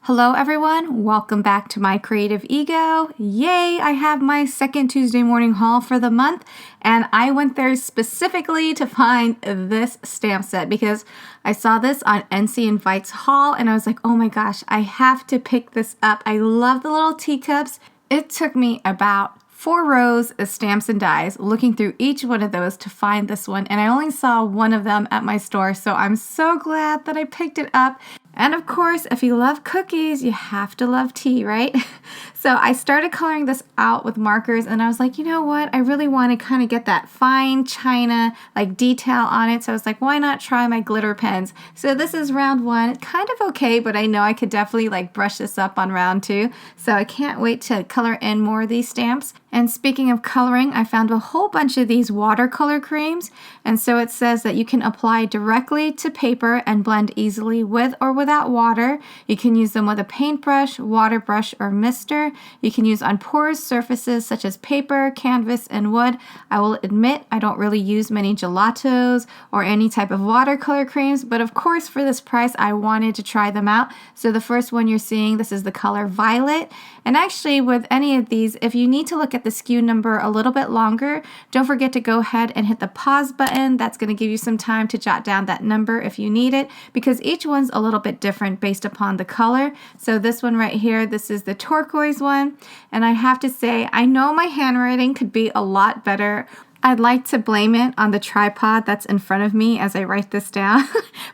Hello everyone, welcome back to my creative ego. Yay, I have my second Tuesday morning haul for the month, and I went there specifically to find this stamp set because I saw this on NC Invites haul and I was like, oh my gosh, I have to pick this up. I love the little teacups. It took me about 4 rows of stamps and dies, looking through each one of those to find this one, and I only saw one of them at my store, so I'm so glad that I picked it up. And of course, if you love cookies, you have to love tea, right? So I started coloring this out with markers and I was like, you know what? I really want to kind of get that fine china like detail on it. So I was like, why not try my glitter pens? So this is round 1. Kind of okay, but I know I could definitely like brush this up on round 2. So I can't wait to color in more of these stamps. And speaking of coloring, I found a whole bunch of these watercolor creams. And so it says that you can apply directly to paper and blend easily with or without water. You can use them with a paintbrush, water brush, or mister. You can use on porous surfaces such as paper, canvas, and wood. I will admit I don't really use many gelatos or any type of watercolor creams, but of course for this price I wanted to try them out. So the first one you're seeing, this is the color Violet. And actually with any of these, if you need to look at the SKU number a little bit longer, don't forget to go ahead and hit the pause button. That's going to give you some time to jot down that number if you need it, because each one's a little bit different based upon the color. So this one right here, this is the turquoise one, and I have to say I know my handwriting could be a lot better. I'd like to blame it on the tripod that's in front of me as I write this down,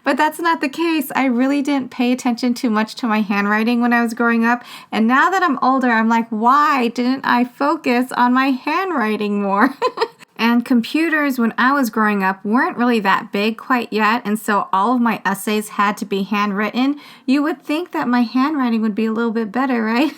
but that's not the case. I really didn't pay attention too much to my handwriting when I was growing up, and now that I'm older, I'm like, why didn't I focus on my handwriting more? And computers, when I was growing up, weren't really that big quite yet, and so all of my essays had to be handwritten. You would think that my handwriting would be a little bit better, right?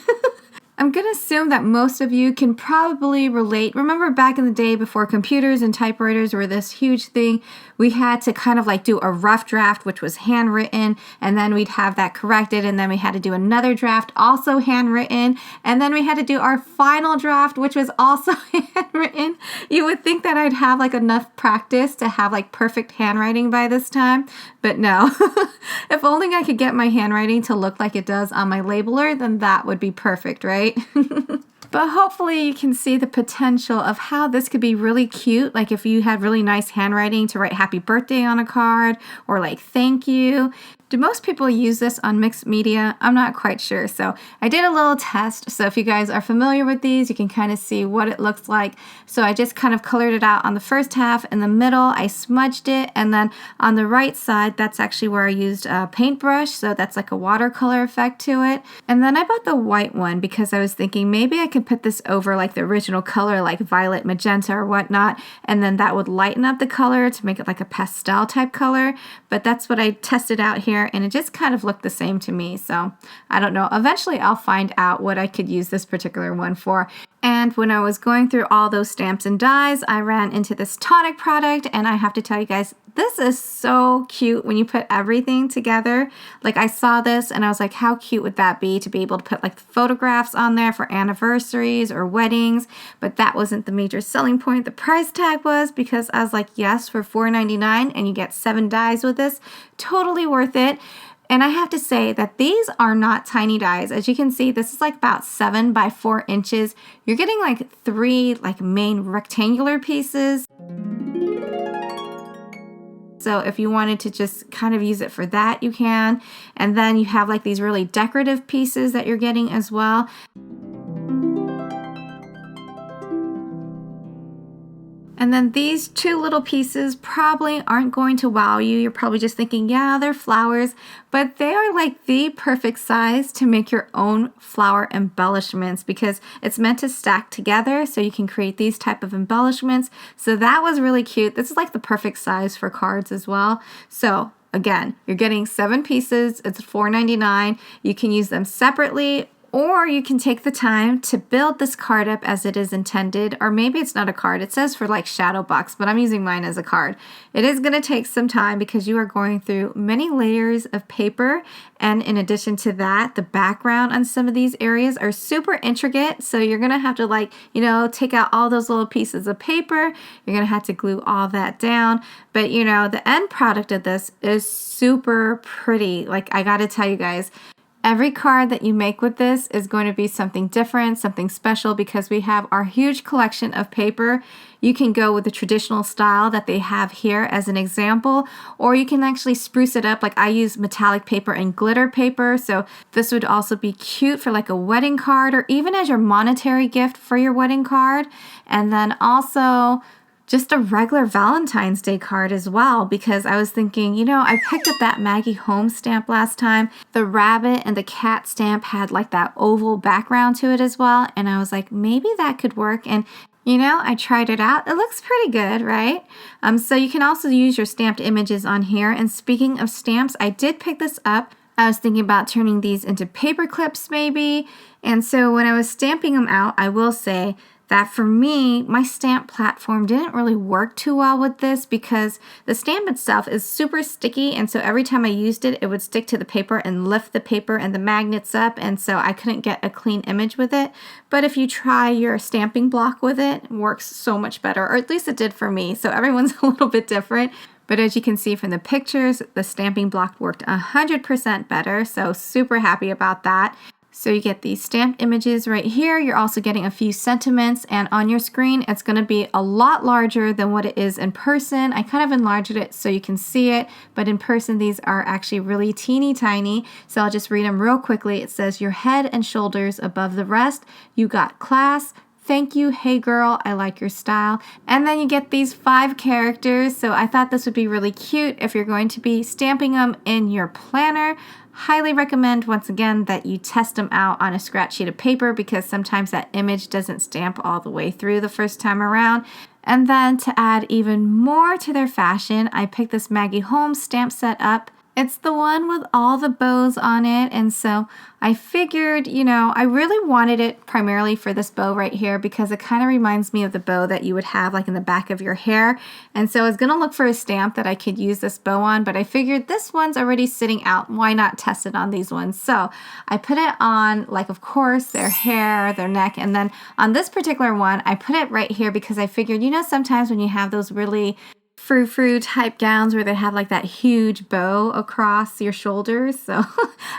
I'm going to assume that most of you can probably relate. Remember back in the day before computers and typewriters were this huge thing, we had to kind of like do a rough draft, which was handwritten, and then we'd have that corrected, and then we had to do another draft, also handwritten, and then we had to do our final draft, which was also handwritten. You would think that I'd have like enough practice to have like perfect handwriting by this time, but no. If only I could get my handwriting to look like it does on my labeler, then that would be perfect, right? But hopefully you can see the potential of how this could be really cute. Like if you had really nice handwriting to write happy birthday on a card or like thank you. Do most people use this on mixed media? I'm not quite sure. So I did a little test. So if you guys are familiar with these, you can kind of see what it looks like. So I just kind of colored it out on the first half. In the middle, I smudged it. And then on the right side, that's actually where I used a paintbrush. So that's like a watercolor effect to it. And then I bought the white one because I was thinking maybe I could put this over like the original color, like violet, magenta, or whatnot. And then that would lighten up the color to make it like a pastel type color. But that's what I tested out here, and it just kind of looked the same to me. So I don't know. Eventually I'll find out what I could use this particular one for. And when I was going through all those stamps and dies, I ran into this Tonic product, and I have to tell you guys, this is so cute when you put everything together. Like I saw this and I was like, how cute would that be to be able to put like photographs on there for anniversaries or weddings? But that wasn't the major selling point. The price tag was, because I was like, yes, for $4.99 and you get 7 dies with this, totally worth it. And I have to say that these are not tiny dies. As you can see, this is like about 7 by 4 inches. You're getting like 3 like main rectangular pieces. So if you wanted to just kind of use it for that, you can. And then you have like these really decorative pieces that you're getting as well. And then these 2 little pieces probably aren't going to wow you. You're probably just thinking, yeah, they're flowers, but they are like the perfect size to make your own flower embellishments, because it's meant to stack together so you can create these type of embellishments. So that was really cute. This is like the perfect size for cards as well. So again, you're getting 7 pieces. It's $4.99. You can use them separately, or you can take the time to build this card up as it is intended, or maybe it's not a card. It says for like shadow box, but I'm using mine as a card. It is going to take some time because you are going through many layers of paper, and in addition to that, the background on some of these areas are super intricate, so you're going to have to like, take out all those little pieces of paper. You're going to have to glue all that down, but the end product of this is super pretty. Like I got to tell you guys, Every card that you make with this is going to be something different, something special, because we have our huge collection of paper. You can go with the traditional style that they have here as an example, or you can actually spruce it up. Like I use metallic paper and glitter paper, so this would also be cute for like a wedding card or even as your monetary gift for your wedding card. And then also just a regular Valentine's Day card as well, because I was thinking, you know, I picked up that Maggie Holmes stamp last time. The rabbit and the cat stamp had like that oval background to it as well, and I was like, maybe that could work. And you know, I tried it out. It looks pretty good, right? So you can also use your stamped images on here. And speaking of stamps, I did pick this up. I was thinking about turning these into paper clips maybe. And so when I was stamping them out, I will say that for me, my stamp platform didn't really work too well with this because the stamp itself is super sticky, and so every time I used it, it would stick to the paper and lift the paper and the magnets up, and so I couldn't get a clean image with it. But if you try your stamping block with it, it works so much better, or at least it did for me, so everyone's a little bit different. But as you can see from the pictures, the stamping block worked 100% better, so super happy about that. So you get these stamped images right here. You're also getting a few sentiments, and on your screen, it's going to be a lot larger than what it is in person. I kind of enlarged it so you can see it, but in person, these are actually really teeny tiny. So I'll just read them real quickly. It says, your head and shoulders above the rest. You got class. Thank you, hey girl, I like your style. And then you get these 5 characters. So I thought this would be really cute if you're going to be stamping them in your planner. Highly recommend, once again, that you test them out on a scratch sheet of paper because sometimes that image doesn't stamp all the way through the first time around. And then to add even more to their fashion, I picked this Maggie Holmes stamp set up. It's the one with all the bows on it, and so I figured, you know, I really wanted it primarily for this bow right here because it kind of reminds me of the bow that you would have like in the back of your hair. And so I was going to look for a stamp that I could use this bow on, but I figured this one's already sitting out. Why not test it on these ones? So I put it on, like, of course, their hair, their neck, and then on this particular one, I put it right here because I figured, you know, sometimes when you have those really frou-frou type gowns where they have like that huge bow across your shoulders. So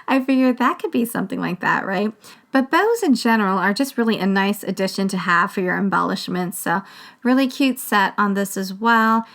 I figured that could be something like that, right? But bows in general are just really a nice addition to have for your embellishments. So really cute set on this as well.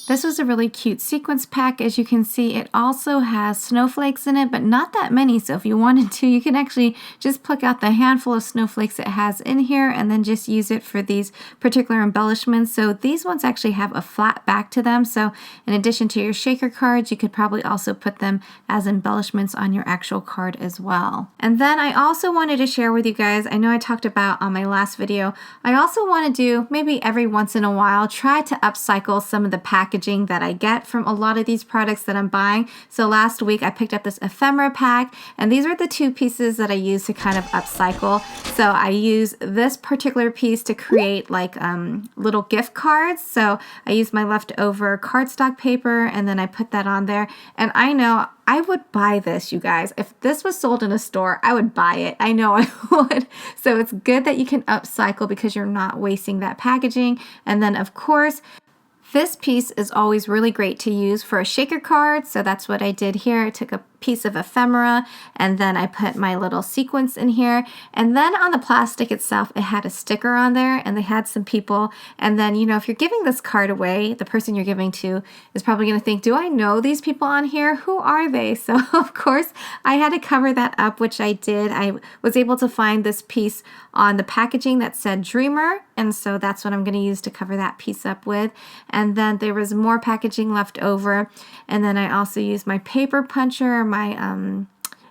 This was a really cute sequence pack. As you can see, it also has snowflakes in it, but not that many. So if you wanted to, you can actually just pluck out the handful of snowflakes it has in here and then just use it for these particular embellishments. So these ones actually have a flat back to them. So in addition to your shaker cards, you could probably also put them as embellishments on your actual card as well. And then I also wanted to share with you guys, I know I talked about on my last video, I also want to do maybe every once in a while, try to upcycle some of the packaging that I get from a lot of these products that I'm buying. So last week I picked up this ephemera pack, and these are the 2 pieces that I use to kind of upcycle. So I use this particular piece to create like little gift cards. So I used my leftover cardstock paper and then I put that on there. And I know I would buy this, you guys. If this was sold in a store, I would buy it. I know I would. So it's good that you can upcycle because you're not wasting that packaging. And then of course, this piece is always really great to use for a shaker card, so that's what I did here. I took a piece of ephemera and then I put my little sequence in here, and then on the plastic itself it had a sticker on there and they had some people, and then, you know, if you're giving this card away, the person you're giving to is probably going to think, do I know these people on here? Who are they? So of course I had to cover that up, which I did. I was able to find this piece on the packaging that said Dreamer, and so that's what I'm going to use to cover that piece up with. And then there was more packaging left over, and then I also used my paper puncher, my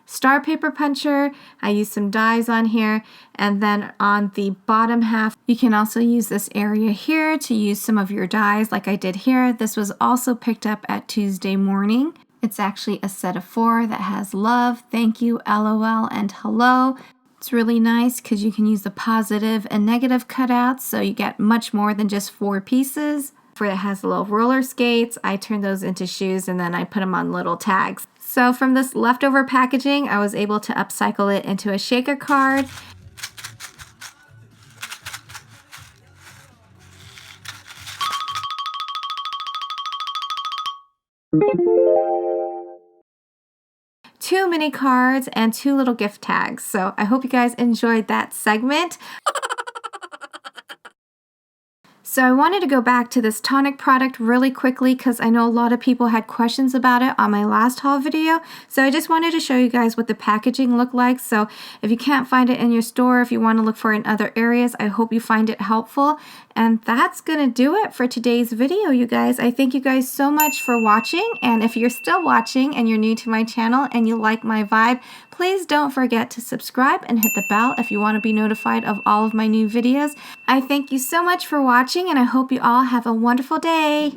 star paper puncher. I used some dies on here, and then on the bottom half you can also use this area here to use some of your dies like I did here. This was also picked up at Tuesday Morning. It's actually a set of 4 that has love, thank you, LOL, and hello. It's really nice because you can use the positive and negative cutouts, so you get much more than just 4 pieces. It has little roller skates. I turned those into shoes and then I put them on little tags. So from this leftover packaging, I was able to upcycle it into a shaker card. Two mini cards and two little gift tags. So I hope you guys enjoyed that segment. So I wanted to go back to this Tonic product really quickly because I know a lot of people had questions about it on my last haul video. So I just wanted to show you guys what the packaging looked like. So if you can't find it in your store, if you want to look for it in other areas, I hope you find it helpful. And that's going to do it for today's video, you guys. I thank you guys so much for watching. And if you're still watching and you're new to my channel and you like my vibe, please don't forget to subscribe and hit the bell if you want to be notified of all of my new videos. I thank you so much for watching, and I hope you all have a wonderful day.